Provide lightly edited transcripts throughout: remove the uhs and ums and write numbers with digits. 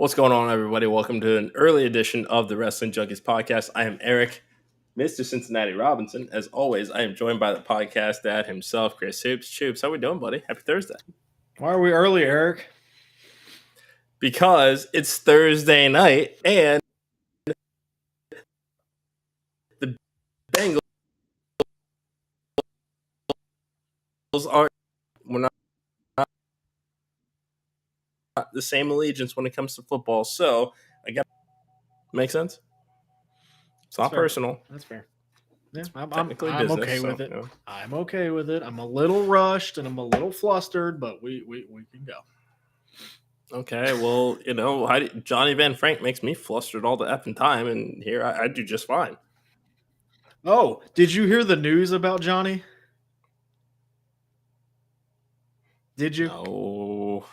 What's going on, everybody? Welcome to an early edition of the Wrestling Junkies podcast. I am Eric, Mr. Cincinnati Robinson. As always, I am joined by the podcast dad himself, Chris Hoops. Choops, how we doing, buddy? Happy Thursday. Why are we early, Eric? Because it's Thursday night and the Bengals are we're not the same allegiance when it comes to football. So I got make sense. It's not personal. That's fair. Yeah, I'm business, okay so, with it. you know. I'm okay with it. I'm a little rushed and I'm a little flustered, but we can go. Okay, well, Johnny Van Frank makes me flustered all the effing time, and here I do just fine. Oh, did you hear the news about Johnny? Did you? No.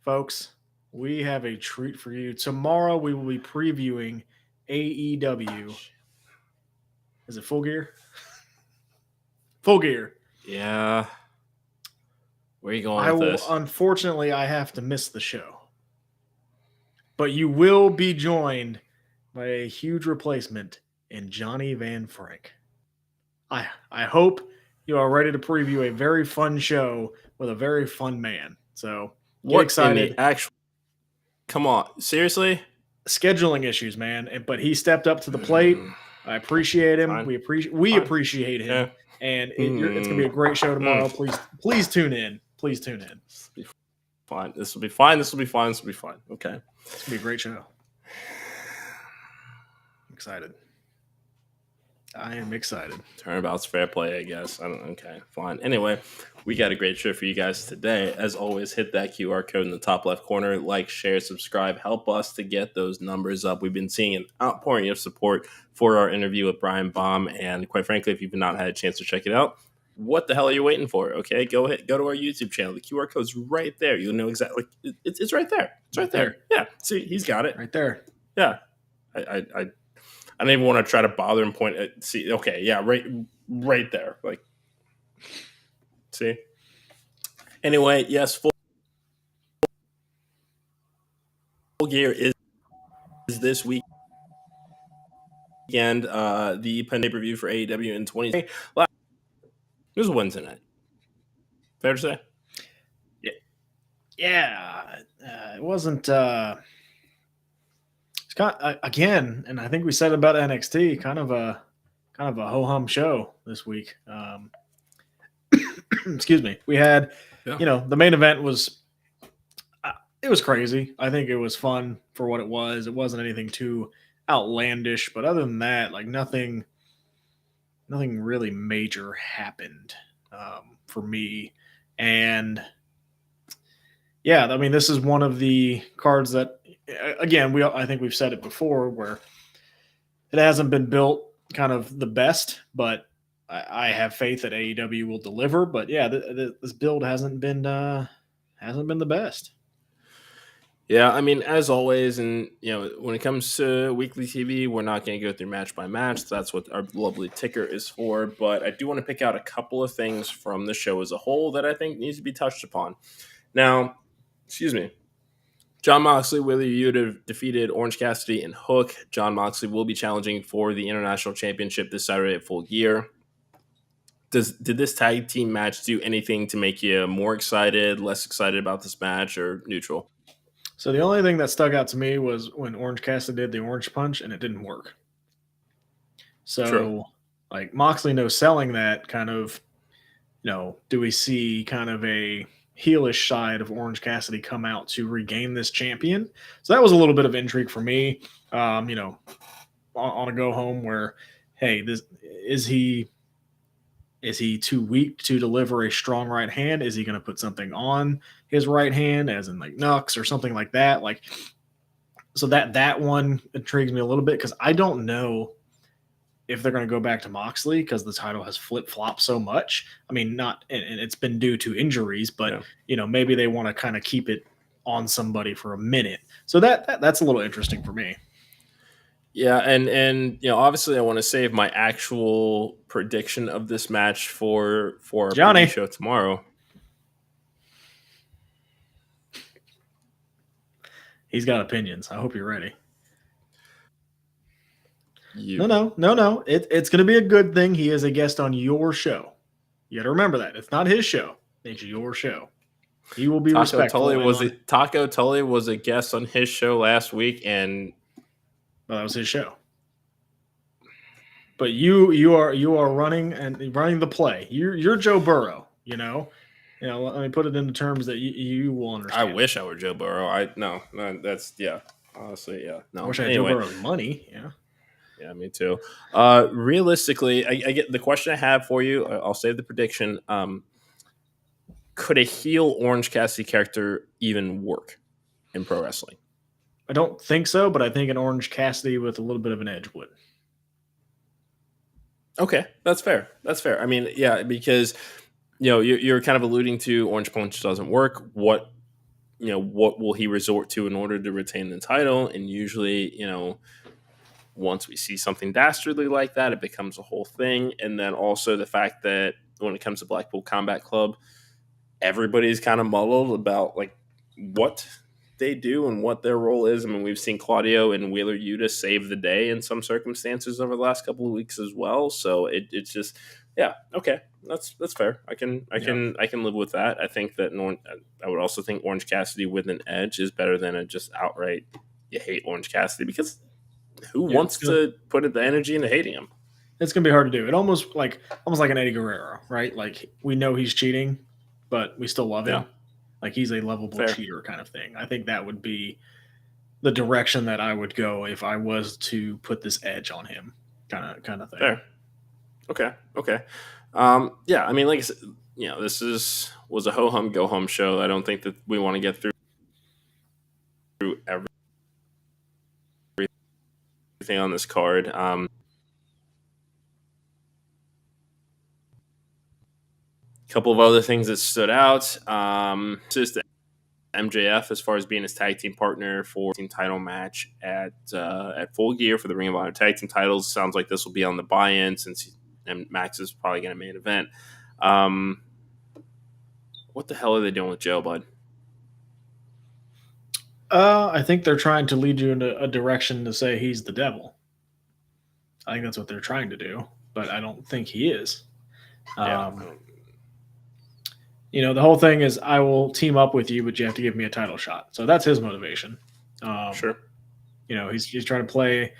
Folks, we have a treat for you. Tomorrow we will be previewing AEW. Is it Full Gear? Full Gear. Yeah. Where are you going with this? Unfortunately, I have to miss the show. But you will be joined by a huge replacement in Johnny Van Frank. I hope you are ready to preview a very fun show with a very fun man. So get excited. Come on, seriously? Scheduling issues, man. But he stepped up to the plate. I appreciate him. Fine. We appreciate him. Yeah. And it's gonna be a great show tomorrow. Please tune in. Please tune in. Fine. This will be fine. This will be fine. This will be fine. Okay. It's gonna be a great show. I'm excited. I am excited. Turnabout's fair play, I guess. Okay, fine. Anyway, we got a great show for you guys today. As always, hit that QR code in the top left corner. Like, share, subscribe. Help us to get those numbers up. We've been seeing an outpouring of support for our interview with Brian Baum. And quite frankly, if you've not had a chance to check it out, what the hell are you waiting for? Okay, go to our YouTube channel. The QR code's right there. You'll know exactly. It's right there. It's right there. Yeah, see, he's got it. Right there. Yeah. I don't even want to try to bother and point at. See, okay, yeah, right there. Like, see. Anyway, yes, Full Gear is this weekend. The pay-per-view for AEW in 2020. It was a Wednesday night. Fair to say. Yeah. It wasn't. Again, and I think we said about NXT, kind of a ho hum show this week. Excuse me. We had, the main event was, it was crazy. I think it was fun for what it was. It wasn't anything too outlandish, but other than that, like nothing really major happened for me. And yeah, I mean, this is one of the cards that, again, I think we've said it before, where it hasn't been built kind of the best, but I have faith that AEW will deliver. But yeah, this build hasn't been the best. Yeah, I mean, as always, and when it comes to weekly TV, we're not going to go through match by match. That's what our lovely ticker is for. But I do want to pick out a couple of things from the show as a whole that I think needs to be touched upon. Now, Jon Moxley, Wheeler Yuta defeated Orange Cassidy and Hook. Jon Moxley will be challenging for the International Championship this Saturday at Full Gear. Did this tag team match do anything to make you more excited, less excited about this match, or neutral? So the only thing that stuck out to me was when Orange Cassidy did the Orange Punch and it didn't work. So, True. Like Moxley knows selling that kind of, do we see kind of a heelish side of Orange Cassidy come out to regain this champion? So that was a little bit of intrigue for me, on a go home where, hey, is he too weak to deliver a strong right hand? Is he going to put something on his right hand, as in like Nux or something like that? Like, so that one intrigues me a little bit, because I don't know if they're going to go back to Moxley, because the title has flip-flopped so much. I mean, and it's been due to injuries, but maybe they want to kind of keep it on somebody for a minute. So that's a little interesting for me. Yeah, and obviously I want to save my actual prediction of this match for our Johnny show tomorrow. He's got opinions. I hope you're ready. No, You no, no, no. It's going to be a good thing. He is a guest on your show. You got to remember that. It's not his show. It's your show. He will be respectful. Taco Tully was a guest on his show last week, and Well, that was his show. But you are running the play. You're Joe Burrow. Let me put it into terms that you will I understand. wish I were Joe Burrow. No, that's yeah. Honestly, yeah. No. I wish I had Joe Anyway, Burrow's money. Yeah. yeah, me too. Realistically, I get the question I have for you. I'll save the prediction. Could a heel Orange Cassidy character even work in pro wrestling? I don't think so, but I think an Orange Cassidy with a little bit of an edge would. Okay, that's fair. That's fair. I mean, yeah, because you're kind of alluding to Orange Punch doesn't work. What will he resort to in order to retain the title? And usually, once we see something dastardly like that, it becomes a whole thing. And then also the fact that when it comes to Blackpool Combat Club, everybody's kind of muddled about like what they do and what their role is. I mean, we've seen Claudio and Wheeler Yuta save the day in some circumstances over the last couple of weeks as well. So it's just, yeah, okay, that's fair. I can live with that. I think that I would also think Orange Cassidy with an edge is better than a just outright you hate Orange Cassidy, because who wants to put the energy into hating him? It's gonna be hard to do. It almost like an Eddie Guerrero, right? Like we know he's cheating, but we still love him. Yeah. Like he's a lovable cheater kind of thing. I think that would be the direction that I would go if I was to put this edge on him, kind of thing. Fair. Okay. Yeah, I mean, like I said, this was a ho hum go home show. I don't think that we want to get through everything on this card. Couple of other things that stood out. Just MJF as far as being his tag team partner for team title match at Full Gear for the Ring of Honor tag team titles. Sounds like this will be on the buy-in and Max is probably going to main event. What the hell are they doing with Joe, bud? I think they're trying to lead you into a direction to say he's the devil. I think that's what they're trying to do, but I don't think he is. Yeah. The whole thing is I will team up with you, but you have to give me a title shot. So that's his motivation. Sure. He's trying to play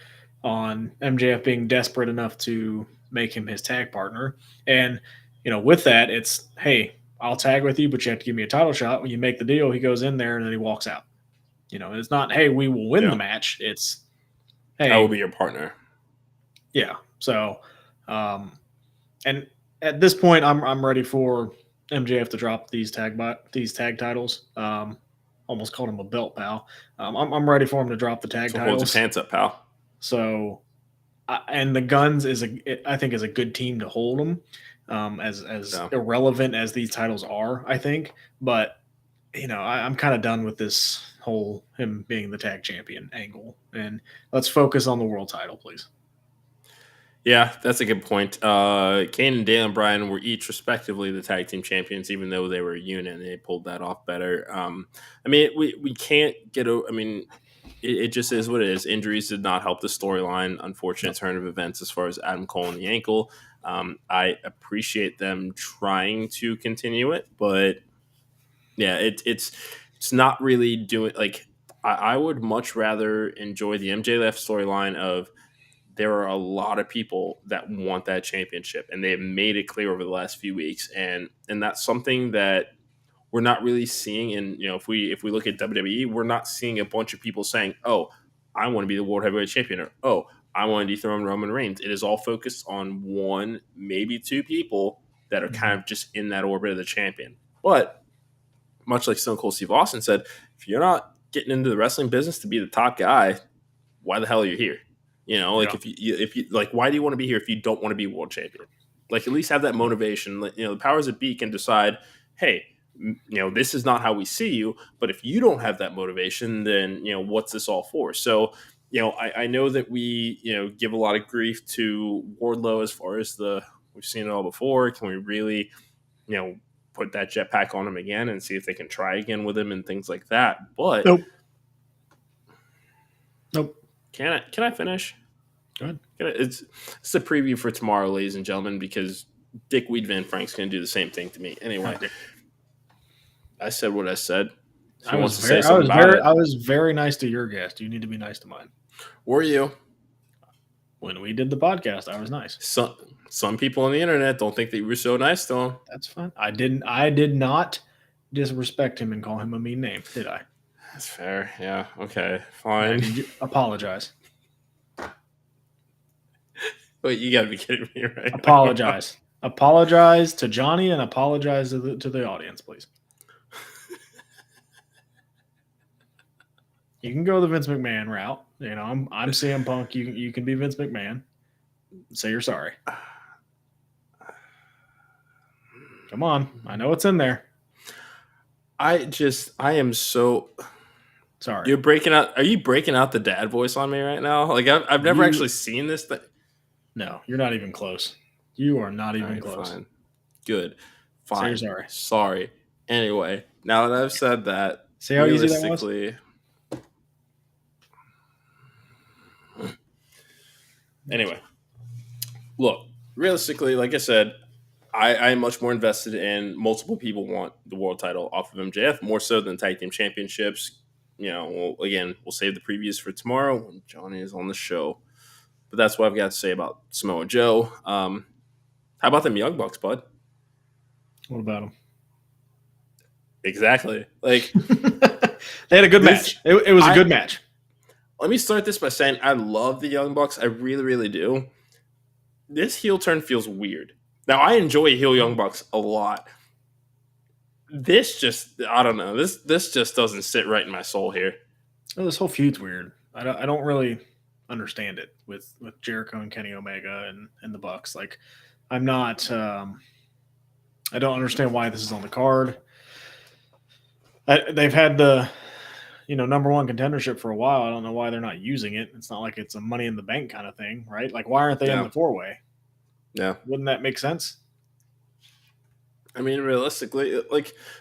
on MJF being desperate enough to make him his tag partner. And, with that, it's, hey, I'll tag with you, but you have to give me a title shot. When you make the deal, he goes in there and then he walks out. It's not, hey, we will win the match. It's, hey, I will be your partner. Yeah. So, and at this point, I'm ready for MJF to drop these tag titles. Almost called him a belt, pal. I'm ready for him to drop the tag titles. Hold your pants up, pal. So, and the Guns I think is a good team to hold them. As irrelevant as these titles are, I think. But I'm kind of done with this whole him being the tag champion angle, and let's focus on the world title, please. Yeah, that's a good point. Kane and Daniel Bryan were each respectively the tag team champions, even though they were a unit and they pulled that off better. I mean, we can't get over. I mean, it just is what it is. Injuries did not help the storyline. Unfortunate turn of events as far as Adam Cole and the ankle. I appreciate them trying to continue it, but yeah, it's not really doing like I would much rather enjoy the MJF storyline of there are a lot of people that want that championship, and they've made it clear over the last few weeks, and that's something that we're not really seeing. And if we look at WWE, we're not seeing a bunch of people saying, "Oh, I want to be the world heavyweight champion," or "Oh, I want to dethrone Roman Reigns." It is all focused on one, maybe two people that are kind of just in that orbit of the champion. But much like Stone Cold Steve Austin said, if you're not getting into the wrestling business to be the top guy, why the hell are you here? If you like, why do you want to be here if you don't want to be world champion? Like, at least have that motivation. The powers that be can decide, hey, this is not how we see you. But if you don't have that motivation, then what's this all for? So, I know that we give a lot of grief to Wardlow as far as we've seen it all before. Can we really put that jetpack on him again and see if they can try again with him and things like that? But nope. Nope. Can I finish? Go ahead. It's a preview for tomorrow, ladies and gentlemen, because Dick Weed Van Frank's going to do the same thing to me. Anyway, I said what I said. If he wants to say something about it, I was very nice to your guest. You need to be nice to mine. were you? When we did the podcast, I was nice. Some people on the internet don't think that you were so nice to him. That's fine. I did not disrespect him and call him a mean name, did I? That's fair. Yeah. Okay. Fine. Apologize. Wait, you got to be kidding me, right? Apologize. Apologize to Johnny and apologize to the audience, please. You can go the Vince McMahon route. You know, I'm CM Punk. You can be Vince McMahon. Say you're sorry. Come on, I know it's in there. I am so sorry. You're breaking out. Are you breaking out the dad voice on me right now? Like I've never actually seen this thing. No, you're not even close. You are not even close. Fine. Good. Fine. Say you're sorry. Sorry. Anyway, now that I've said that, see how easy that was. Anyway, look, realistically, like I said, I am much more invested in multiple people want the world title off of MJF, more so than tag team championships. You know, we'll save the previews for tomorrow when Johnny is on the show. But that's what I've got to say about Samoa Joe. How about them Young Bucks, bud? What about them? Exactly. Like they had a good match. It was a good match. Let me start this by saying I love the Young Bucks. I really, really do. This heel turn feels weird. Now, I enjoy heel Young Bucks a lot. This just, I don't know. This just doesn't sit right in my soul here. Well, this whole feud's weird. I don't really understand it with Jericho and Kenny Omega and the Bucks. Like, I'm not. I don't understand why this is on the card. They've had the number one contendership for a while. I don't know why they're not using it. It's not like it's a Money in the Bank kind of thing, right? Like, why aren't they in the 4-way? Yeah. Wouldn't that make sense? I mean, realistically,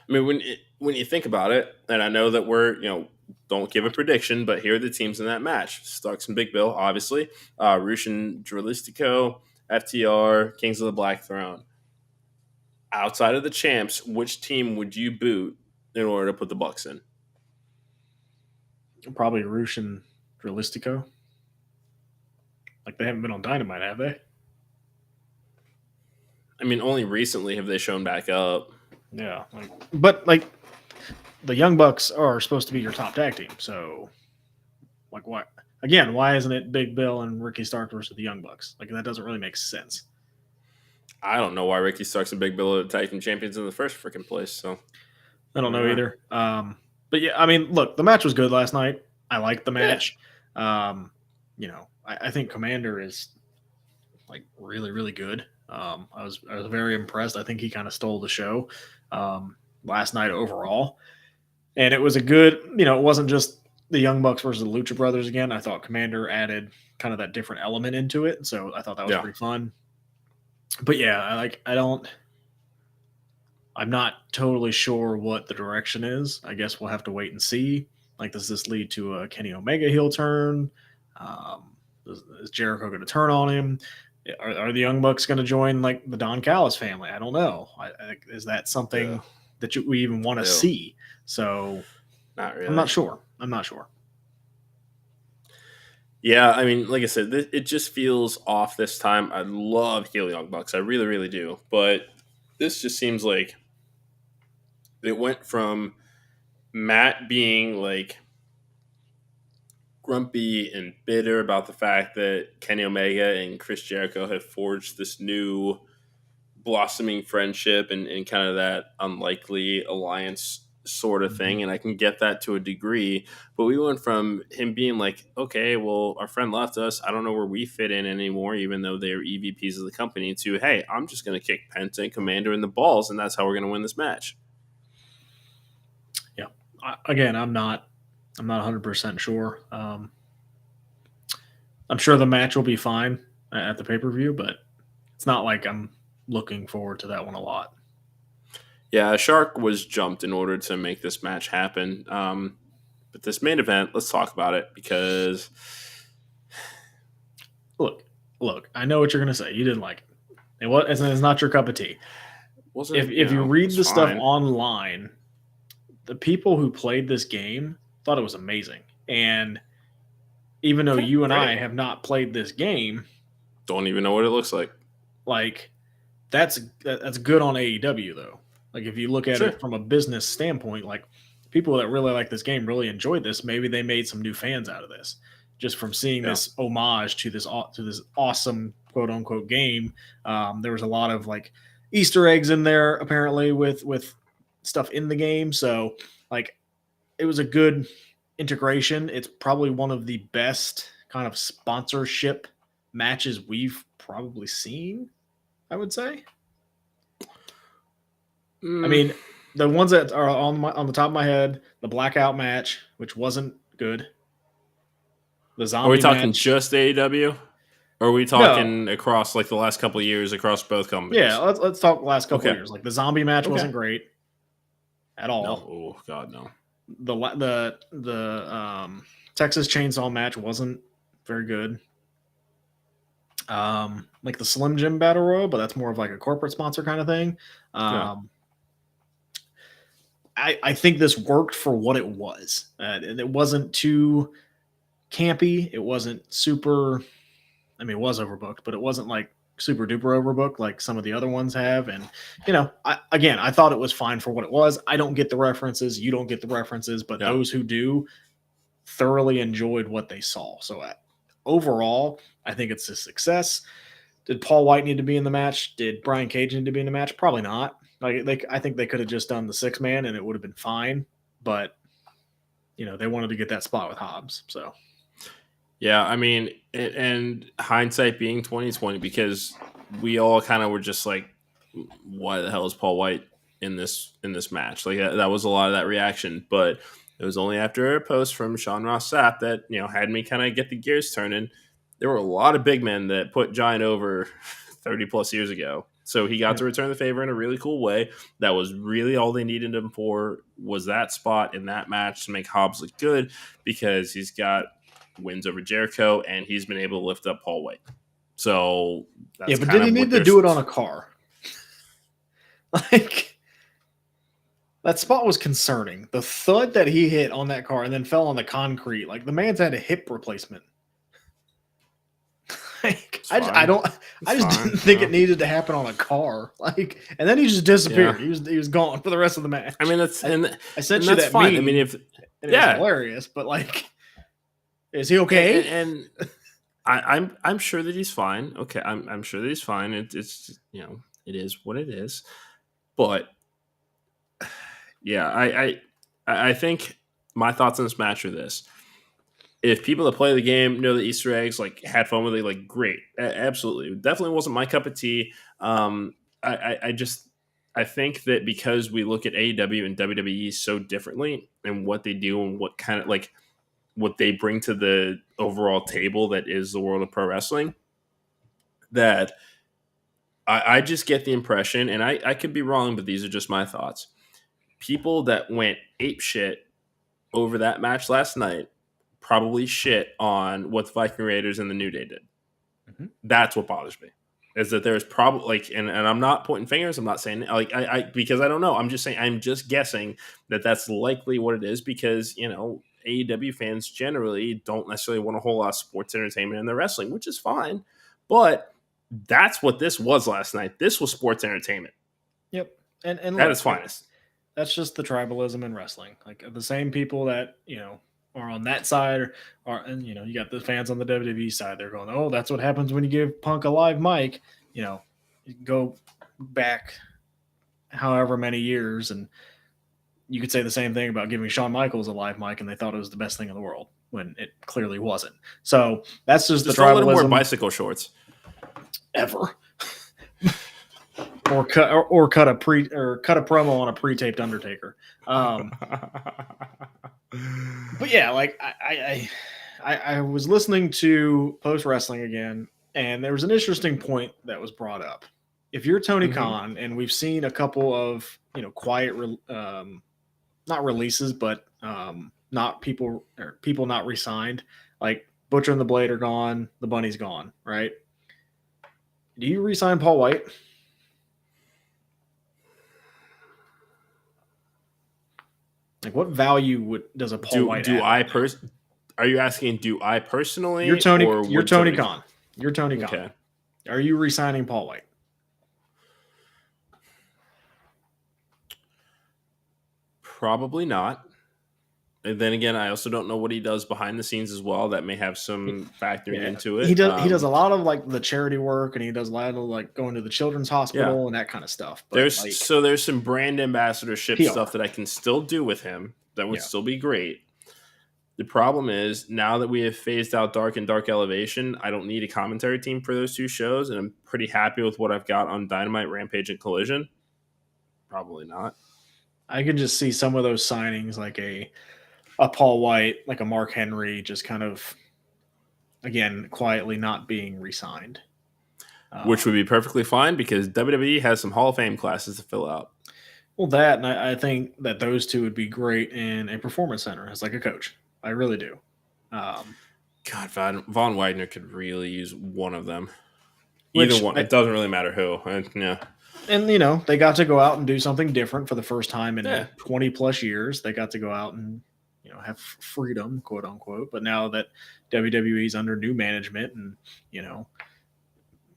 when you think about it, and I know that we're, don't give a prediction, but here are the teams in that match. Starks and Big Bill, obviously. Rush and Dralistico, FTR, Kings of the Black Throne. Outside of the champs, which team would you boot in order to put the Bucks in? Probably Rush and Dralistico. Like, they haven't been on Dynamite, have they? I mean, only recently have they shown back up. Yeah. But the Young Bucks are supposed to be your top tag team. So, why? Again, why isn't it Big Bill and Ricky Starks versus the Young Bucks? Like, that doesn't really make sense. I don't know why Ricky Starks and Big Bill are the tag team champions in the first freaking place. So, I don't know either. But yeah, I mean, look, the match was good last night. I liked the match. Yeah. I think Commander is really, really good. I was very impressed. I think he kind of stole the show last night overall. And it was a good, it wasn't just the Young Bucks versus the Lucha Brothers again. I thought Commander added kind of that different element into it. So I thought that was pretty fun. But yeah, I'm not totally sure what the direction is. I guess we'll have to wait and see. Does this lead to a Kenny Omega heel turn? Is Jericho going to turn on him? Are the Young Bucks going to join the Don Callis family? I don't know. Is that something that we even want to see? So, not really. I'm not sure. Yeah, I mean, like I said, it just feels off this time. I love heel Young Bucks. I really, really do. But this just seems like it went from Matt being grumpy and bitter about the fact that Kenny Omega and Chris Jericho have forged this new blossoming friendship and kind of that unlikely alliance sort of thing. And I can get that to a degree, but we went from him being like, okay, well, our friend left us. I don't know where we fit in anymore, even though they're EVPs of the company, to, hey, I'm just going to kick Penta and Commander in the balls. And that's how we're going to win this match. Yeah. Again, I'm not 100% sure. I'm sure the match will be fine at the pay-per-view, but it's not like I'm looking forward to that one a lot. Yeah, a shark was jumped in order to make this match happen. But this main event, let's talk about it because Look, I know what you're gonna say. You didn't like it. It's not your cup of tea. wasn't If you it read was the stuff fine. online, the people who played this game thought it was amazing. And even though Okay, you and I great. have not played this game, Don't even know what it looks like. like that's good on AEW though. Like if you look at Sure. it from a business standpoint, like people that really like this game really enjoyed this. Maybe they made some new fans out of this just from seeing Yeah. this homage to this awesome quote unquote game. There was a lot of like Easter eggs in there apparently with stuff in the game. So like it was a good integration. It's probably one of the best kind of sponsorship matches we've probably seen, I would say. I Mm, mean, the ones that are on the top of my head, the blackout match, which wasn't good, the are we zombie talking match. just AEW? Or are we No, talking across like the last couple of years across both yeah, companies? let's talk the last couple of Okay. years. Like the zombie match Okay. wasn't great at No. all. Oh God, no. The Texas Chainsaw match wasn't very good. Like the Slim Jim Battle Royal, but that's more of like a corporate sponsor kind of thing. Yeah. Um, I think this worked for what it was. It wasn't too campy. It wasn't super. I mean, it was overbooked, but it wasn't like super duper overbooked like some of the other ones have. And I thought it was fine for what it was. I don't get the references. You don't get the references, but Yeah. those who do thoroughly enjoyed what they saw. So overall, I think it's a success. Did Paul White need to be in the match? Did Brian Cage need to be in the match? Probably not. I think they could have just done the 6-man and it would have been fine. But they wanted to get that spot with Hobbs. So Yeah, I mean, and hindsight being 2020, because we all kind of were just like, "Why the hell is Paul White in this match?" Like that was a lot of that reaction. But it was only after a post from Sean Ross Sapp that had me kind of get the gears turning. There were a lot of big men that put Giant over 30 plus years ago, so he got yeah. to return the favor in a really cool way. That was really all they needed him for, was that spot in that match to make Hobbs look good, because he's got wins over Jericho, and he's been able to lift up Paul White. So Yeah, that's but kind did he of what need to there's. do it on a car? Like that spot was concerning. The thud that he hit on that car and then fell on the concrete, like the man's had a hip replacement. Like, I just didn't think it needed to happen on a car. Like, and then he just disappeared. Yeah. He was gone for the rest of the match. I mean, that's I sent and you that's that fine. meme. I mean, if and it was yeah, hilarious. But like, is he okay? and I'm sure that he's fine. Okay, I'm sure that he's fine. It's it is what it is. But yeah, I think my thoughts on this match are this: if people that play the game know the Easter eggs, like had fun with it, like great, absolutely. It definitely wasn't my cup of tea. I think that because we look at AEW and WWE so differently, and what they do and what kind of like what they bring to the overall table that is the world of pro wrestling, that I just get the impression, and I could be wrong, but these are just my thoughts. People that went ape shit over that match last night probably shit on what the Viking Raiders and the New Day did. Mm-hmm. That's what bothers me. Is that there's probably like, and I'm not pointing fingers. I'm not saying like I because I don't know. I'm just saying, I'm just guessing that that's likely what it is, because AEW fans generally don't necessarily want a whole lot of sports entertainment in their wrestling, which is fine. But that's what this was last night. This was sports entertainment. Yep. And At look, its finest. that's just the tribalism in wrestling. Like the same people that are on that side and you got the fans on the WWE side. They're going, oh, that's what happens when you give Punk a live mic. You can go back however many years, and you could say the same thing about giving Shawn Michaels a live mic, and they thought it was the best thing in the world when it clearly wasn't. So that's just the don't let him wear tribalism. bicycle shorts Ever. or cut a promo on a pre-taped Undertaker. But yeah, like I was listening to Post Wrestling again, and there was an interesting point that was brought up. If you're Tony Khan, and we've seen a couple of quiet, not releases, but not people or people not re-signed. Like Butcher and the Blade are gone, the Bunny's gone, right? Do you re-sign Paul White? Like, what value does a Paul White Do add I right now? Are you asking, do I You're personally, Tony. or You're would Tony Tony? Khan. You're Tony Khan. Okay. Are you re-signing Paul White? Probably not. And then again, I also don't know what he does behind the scenes as well. That may have some factoring into it. He does. He does a lot of like the charity work, and he does a lot of like going to the children's Yeah. hospital and that kind of stuff. But There's some brand ambassadorship PR stuff that I can still do with him that would Yeah. still be great. The problem is now that we have phased out Dark and Dark Elevation, I don't need a commentary team for those two shows, and I'm pretty happy with what I've got on Dynamite, Rampage, and Collision. Probably not. I can just see some of those signings, like a Paul White, like a Mark Henry, just kind of again quietly not being re-signed. Which would be perfectly fine because WWE has some Hall of Fame classes to fill out. Well, that, and I think that those two would be great in a performance center as like a coach. I really do. God, Von Wagner could really use one of them. Either one. It doesn't really matter who. Yeah. And, you know, they got to go out and do something different for the first time in 20 plus years. They got to go out and, you know, have freedom, quote unquote. But now that WWE's under new management and, you know,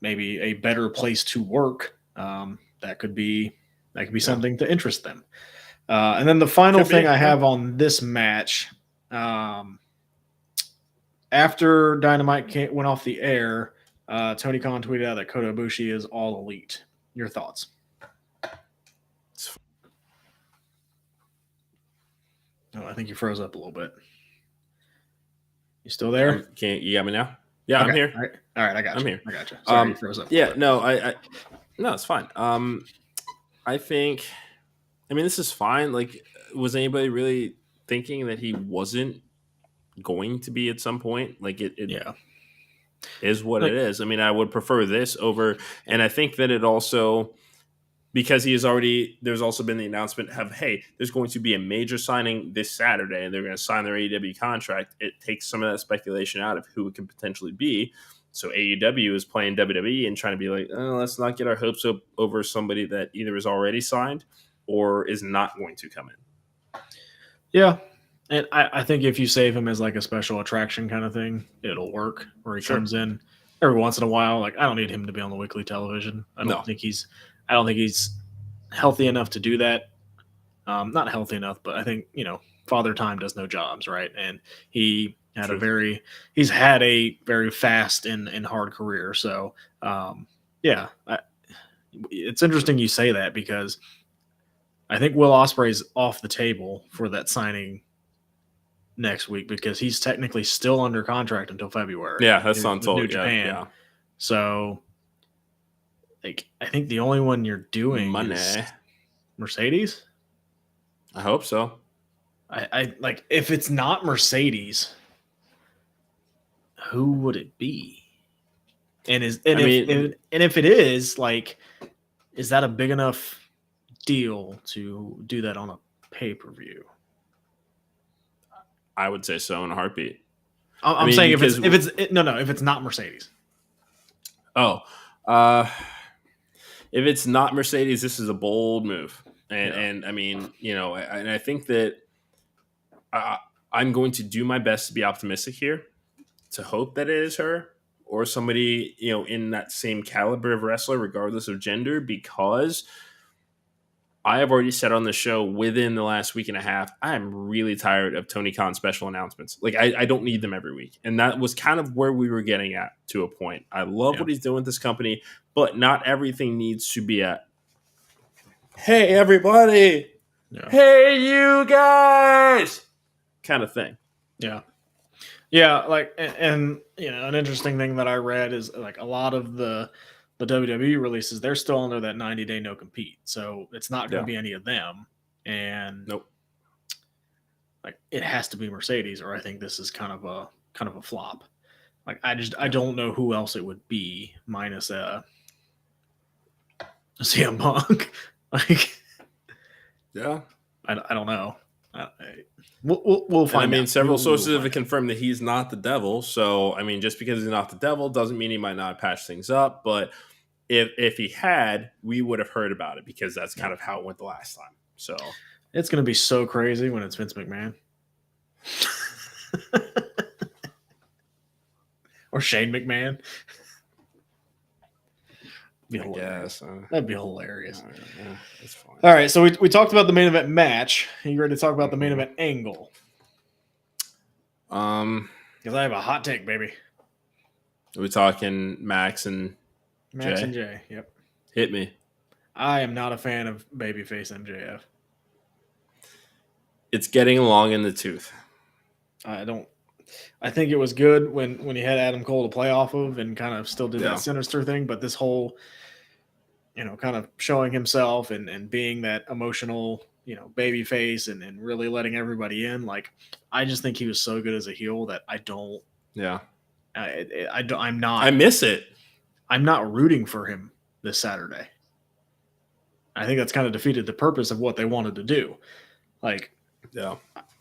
maybe a better place to work, that could be something to interest them. And then the final thing I have on this match, after Dynamite went off the air, Tony Khan tweeted out that Kota Ibushi is all elite. Your thoughts? Oh, I think you froze up a little bit. You still there? You got me now? Yeah, okay. I'm here. All right, I got you. I'm here. I got you. Sorry, you froze up. Yeah, no, no, it's fine. I think, I mean, this is fine. Like, was anybody really thinking that he wasn't going to be at some point? Like, it is what it is. I mean, I would prefer this over, and I think that it also, because there's also been the announcement of, hey, there's going to be a major signing this Saturday, and they're going to sign their AEW contract. It takes some of that speculation out of who it can potentially be. So AEW is playing WWE and trying to be like, let's not get our hopes up over somebody that either is already signed or is not going to come in. Yeah. And I think if you save him as like a special attraction kind of thing, it'll work. Where he comes in every once in a while. Like, I don't need him to be on the weekly television. I don't think he's healthy enough to do that. Not healthy enough, but I think, you know, Father Time does no jobs, right? And he's had a very fast and hard career. So, it's interesting you say that because I think Will Ospreay's off the table for that signing next week because he's technically still under contract until February. Yeah, that's until New Japan. Yeah. So, like, I think the only one you're doing is Mercedes. I hope so. I like, if it's not Mercedes, who would it be? And if it is, like, is that a big enough deal to do that on a pay-per-view? I would say so in a heartbeat. I'm saying if it's not Mercedes. Oh, if it's not Mercedes, this is a bold move. And I mean, you know, and I think that I'm going to do my best to be optimistic here, to hope that it is her or somebody, you know, in that same caliber of wrestler, regardless of gender, because I have already said on the show within the last week and a half, I am really tired of Tony Khan's special announcements. Like, I don't need them every week. And that was kind of where we were getting at to a point. I love what he's doing with this company, but not everything needs to be a, hey, everybody. Yeah. Hey, you guys. Kind of thing. Yeah. Yeah. Like, and you know, an interesting thing that I read is like a lot of the WWE releases, they're still under that 90-day no compete. So it's not going to be any of them. And like, it has to be Mercedes, or I think this is kind of a flop. Like, I don't know who else it would be minus CM Punk. Like, I don't know. We'll And I find mean, out. several We will sources find have confirmed that he's not the devil. So, I mean, just because he's not the devil doesn't mean he might not patch things up. But if he had, we would have heard about it because that's kind out. of how it went the last time. So, It's going to be so crazy when it's Vince McMahon or Shane McMahon. Be I hilarious. guess That'd be hilarious. yeah, it's fine. All right, so we talked about the main event match. Are you ready to talk about the main event angle? Because I have a hot take, baby. Are we talking Max and Max Jay? and Jay. Yep. Hit me. I am not a fan of babyface MJF. It's getting long in the tooth. I think it was good when he had Adam Cole to play off of and kind of still did that sinister thing, but this whole, kind of showing himself and being that emotional, baby face and really letting everybody in, like, I just think he was so good as a heel that I don't. Yeah. I'm not. I miss it. I'm not rooting for him this Saturday. I think that's kind of defeated the purpose of what they wanted to do. Like, yeah,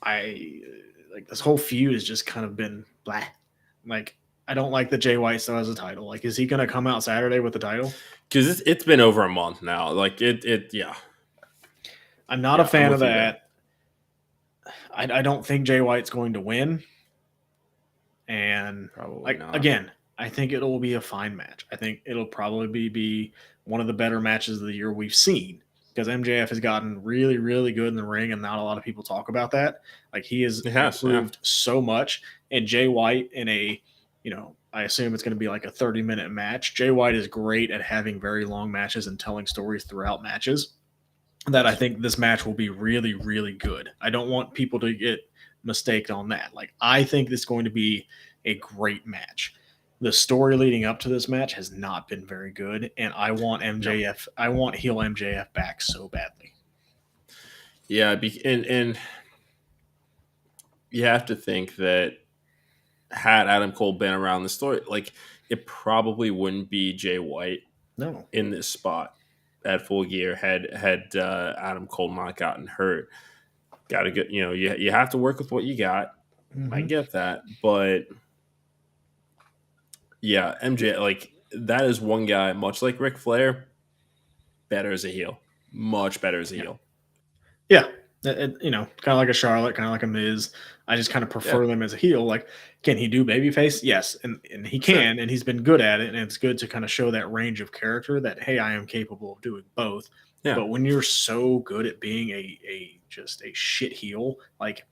like this whole feud has just kind of been blah. Like, I don't like that Jay White still has a title. Like, is he going to come out Saturday with the title? Because it's been over a month now. Like yeah. I'm not a fan of that. I don't think Jay White's going to win. And probably not. Again, I think it'll be a fine match. I think it'll probably be one of the better matches of the year we've seen because MJF has gotten really, really good in the ring, and not a lot of people talk about that. Like, he has improved so much. And Jay White in a, I assume it's going to be like a 30-minute match. Jay White is great at having very long matches and telling stories throughout matches. That I think this match will be really, really good. I don't want people to get mistaken on that. Like, I think this is going to be a great match. The story leading up to this match has not been very good, and I want MJF. I want heel MJF back so badly. Yeah, and you have to think that had Adam Cole been around the story, like, it probably wouldn't be Jay White in this spot at Full Gear had Adam Cole not gotten hurt. Got to get, you have to work with what you got. I get that, but yeah, MJ, like, that is one guy, much like Ric Flair, better as a heel, much better as a heel. Yeah, kind of like a Charlotte, kind of like a Miz. I just kind of prefer them as a heel. Like, can he do babyface? Yes, and he can, and he's been good at it. And it's good to kind of show that range of character that, hey, I am capable of doing both. Yeah. But when you're so good at being a just a shit heel, like,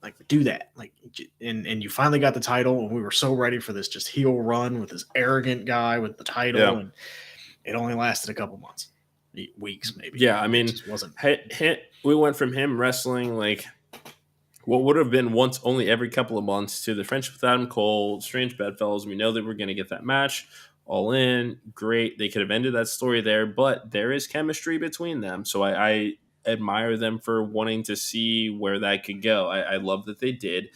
like, do that, like, and you finally got the title, and we were so ready for this just heel run with this arrogant guy with the title, and it only lasted a couple months. Weeks, maybe. Yeah, I mean, it wasn't. We went from him wrestling like what would have been once only every couple of months to the Friendship with Adam Cole, Strange Bedfellows. We know that we're going to get that match. All in, great. They could have ended that story there, but there is chemistry between them. So I admire them for wanting to see where that could go. I love that they did.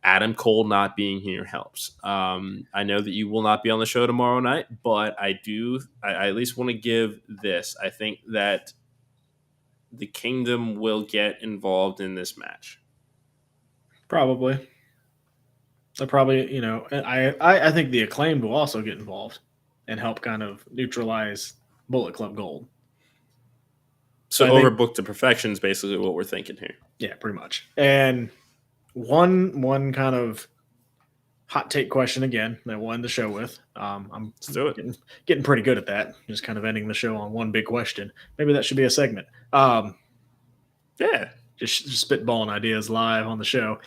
Adam Cole not being here helps. I know that you will not be on the show tomorrow night, but I at least want to give this. I think that the Kingdom will get involved in this match. Probably. They'll probably, I think the Acclaimed will also get involved and help kind of neutralize Bullet Club Gold. So overbooked to perfection is basically what we're thinking here. Yeah, pretty much. And one kind of hot take question again that we'll end the show with. I'm getting pretty good at that. Just kind of ending the show on one big question. Maybe that should be a segment. Yeah. Just spitballing ideas live on the show.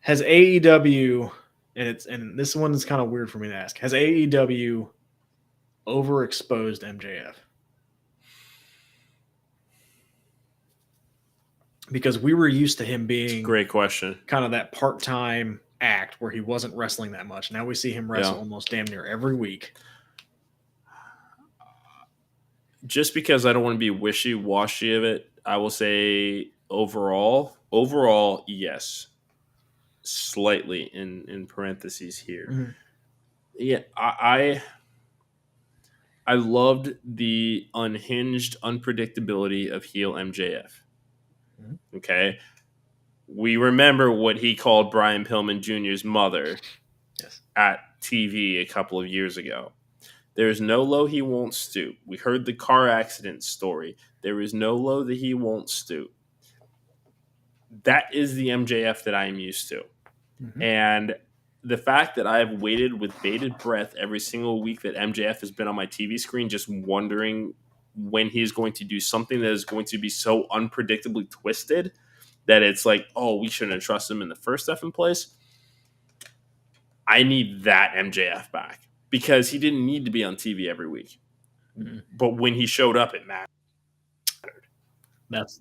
Has AEW, and this one is kind of weird for me to ask, has AEW overexposed MJF? Because we were used to him being great question, kind of that part-time act where he wasn't wrestling that much. Now we see him wrestle almost damn near every week. Just because I don't want to be wishy-washy of it, I will say overall, yes. Slightly in parentheses here. Mm-hmm. Yeah, I I loved the unhinged unpredictability of heel MJF. Okay. We remember what he called Brian Pillman Jr.'s mother at TV a couple of years ago. There is no low he won't stoop. We heard the car accident story. There is no low that he won't stoop. That is the MJF that I am used to. And the fact that I have waited with bated breath every single week that MJF has been on my TV screen, just wondering when he's going to do something that is going to be so unpredictably twisted that it's like, oh, we shouldn't have trusted him in the first effing place. I need that MJF back because he didn't need to be on TV every week. But when he showed up, it mattered. That's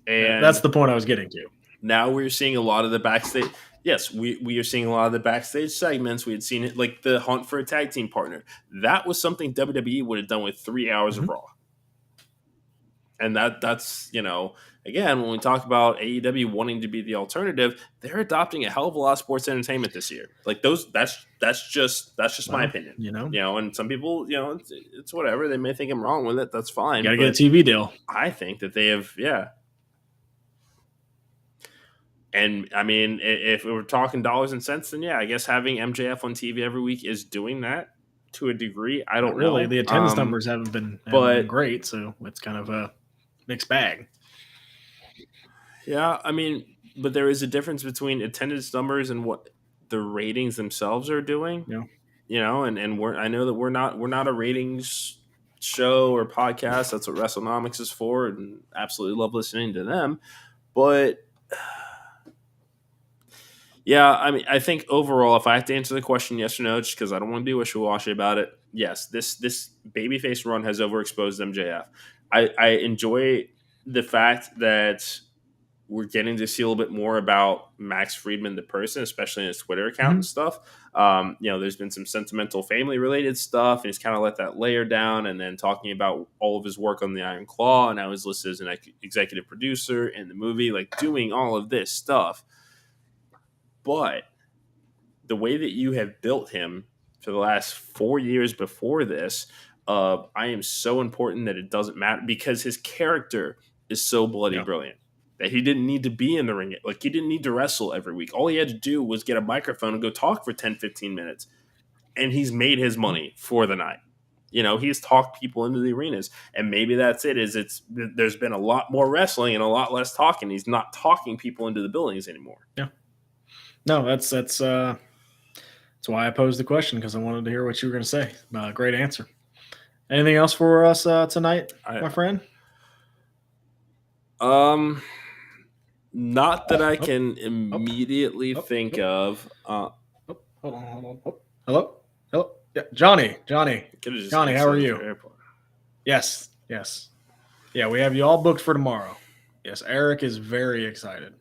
the point I was getting to. Now we're seeing a lot of the backstage. Yes, we are seeing a lot of the backstage segments. We had seen it like the hunt for a tag team partner. That was something WWE would have done with 3 hours of Raw. And that's, again, when we talk about AEW wanting to be the alternative, they're adopting a hell of a lot of sports entertainment this year. Like that's just my opinion. And some people, it's whatever. They may think I'm wrong with it. That's fine. Got to get a TV deal. I think that they have, And I mean, if we're talking dollars and cents, then I guess having MJF on TV every week is doing that to a degree. I don't know. The attendance numbers haven't been great, so it's kind of a mixed bag. Yeah, I mean, but there is a difference between attendance numbers and what the ratings themselves are doing. Yeah. And I know that we're not a ratings show or podcast. That's what WrestleNomics is for, and absolutely love listening to them. But yeah, I mean, I think overall, if I have to answer the question yes or no, just because I don't want to be wishy-washy about it, yes, this babyface run has overexposed MJF. I enjoy the fact that we're getting to see a little bit more about Max Friedman, the person, especially in his Twitter account and stuff. There's been some sentimental family-related stuff, and he's kind of let that layer down, and then talking about all of his work on the Iron Claw, and now he's listed as an executive producer in the movie, like doing all of this stuff. But the way that you have built him for the last 4 years before this, I am so important that it doesn't matter because his character is so bloody brilliant that he didn't need to be in the ring. Like, he didn't need to wrestle every week. All he had to do was get a microphone and go talk for 10, 15 minutes. And he's made his money for the night. He's talked people into the arenas. And maybe that's it. There's been a lot more wrestling and a lot less talking. He's not talking people into the buildings anymore. Yeah. No, that's why I posed the question, because I wanted to hear what you were going to say. Great answer. Anything else for us tonight, my friend? Not that I can immediately think of. Hold on. Hello. Yeah, Johnny, how are you? Yes. Yeah, we have you all booked for tomorrow. Yes, Eric is very excited.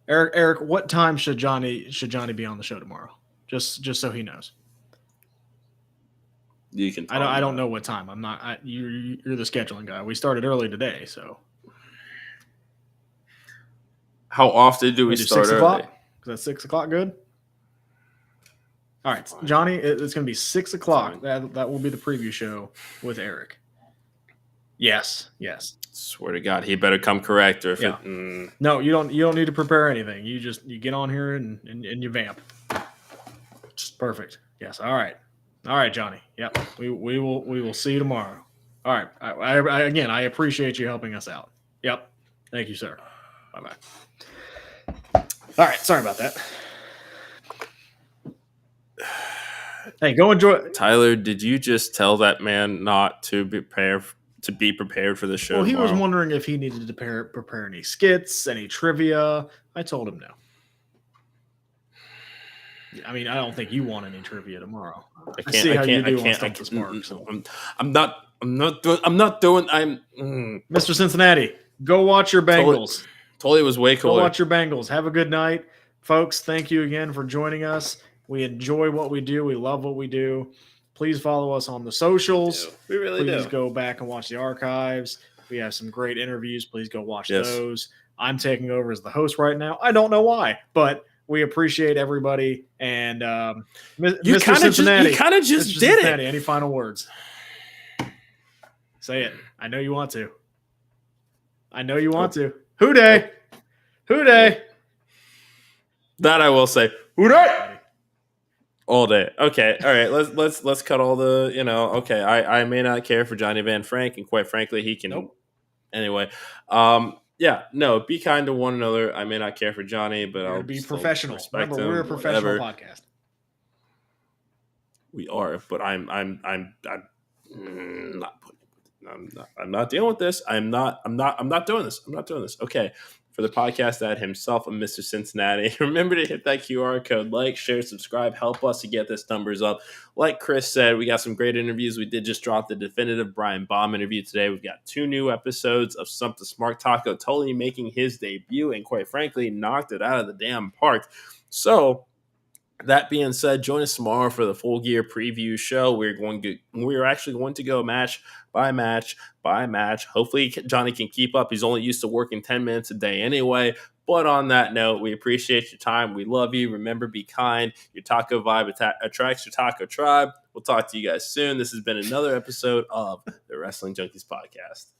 Eric, what time should Johnny be on the show tomorrow? Just so he knows. You can. I don't know what time. I'm not. You're the scheduling guy. We started early today, so. How often do we start 6 early? o'clock? Is that 6 o'clock good? All right, Johnny, it's going to be 6 o'clock. That will be the preview show with Eric. Yes. Swear to God, he better come correct, or if No, you don't need to prepare anything. You get on here and you vamp. Just perfect. Yes. All right, Johnny. Yep. We will see you tomorrow. All right. I appreciate you helping us out. Yep. Thank you, sir. Bye-bye. All right. Sorry about that. Hey, go enjoy. Tyler, did you just tell that man not to be prepared for the show? Well, he was wondering if he needed to prepare any skits, any trivia. I told him no. I mean, I don't think you want any trivia tomorrow. I can't. I'm not doing. Mr. Cincinnati, go watch your Bengals. Totally was way cooler. Go watch your Bengals. Have a good night, folks. Thank you again for joining us. We enjoy what we do. We love what we do. Please follow us on the socials. We really do. Please go back and watch the archives. We have some great interviews. Please go watch those. I'm taking over as the host right now. I don't know why, but we appreciate everybody. And Mr. Cincinnati. You kind of just did it. Any final words? Say it. I know you want to. I know you want to. Who day? Who day? That I will say. Who day? All day. Okay. All right. Let's cut all the. Okay. I may not care for Johnny Van Frank, and quite frankly, he can. Nope. Anyway. Yeah. No. Be kind to one another. I may not care for Johnny, but I'll be still professional. respect Remember, him. we're a professional whatever. podcast. We are, but I'm not putting. I'm not dealing with this. I'm not doing this. I'm not doing this. Okay. For the podcast ad himself, Mr. Cincinnati. Remember to hit that QR code, like, share, subscribe, help us to get this numbers up. Like Chris said, we got some great interviews. We did just drop the definitive Brian Baum interview today. We've got 2 new episodes of Something Smart Taco totally making his debut and quite frankly knocked it out of the damn park. So that being said, join us tomorrow for the Full Gear preview show. We're actually going to go match by match by match. Hopefully, Johnny can keep up. He's only used to working 10 minutes a day anyway. But on that note, we appreciate your time. We love you. Remember, be kind. Your taco vibe attracts your taco tribe. We'll talk to you guys soon. This has been another episode of the Wrestling Junkies Podcast.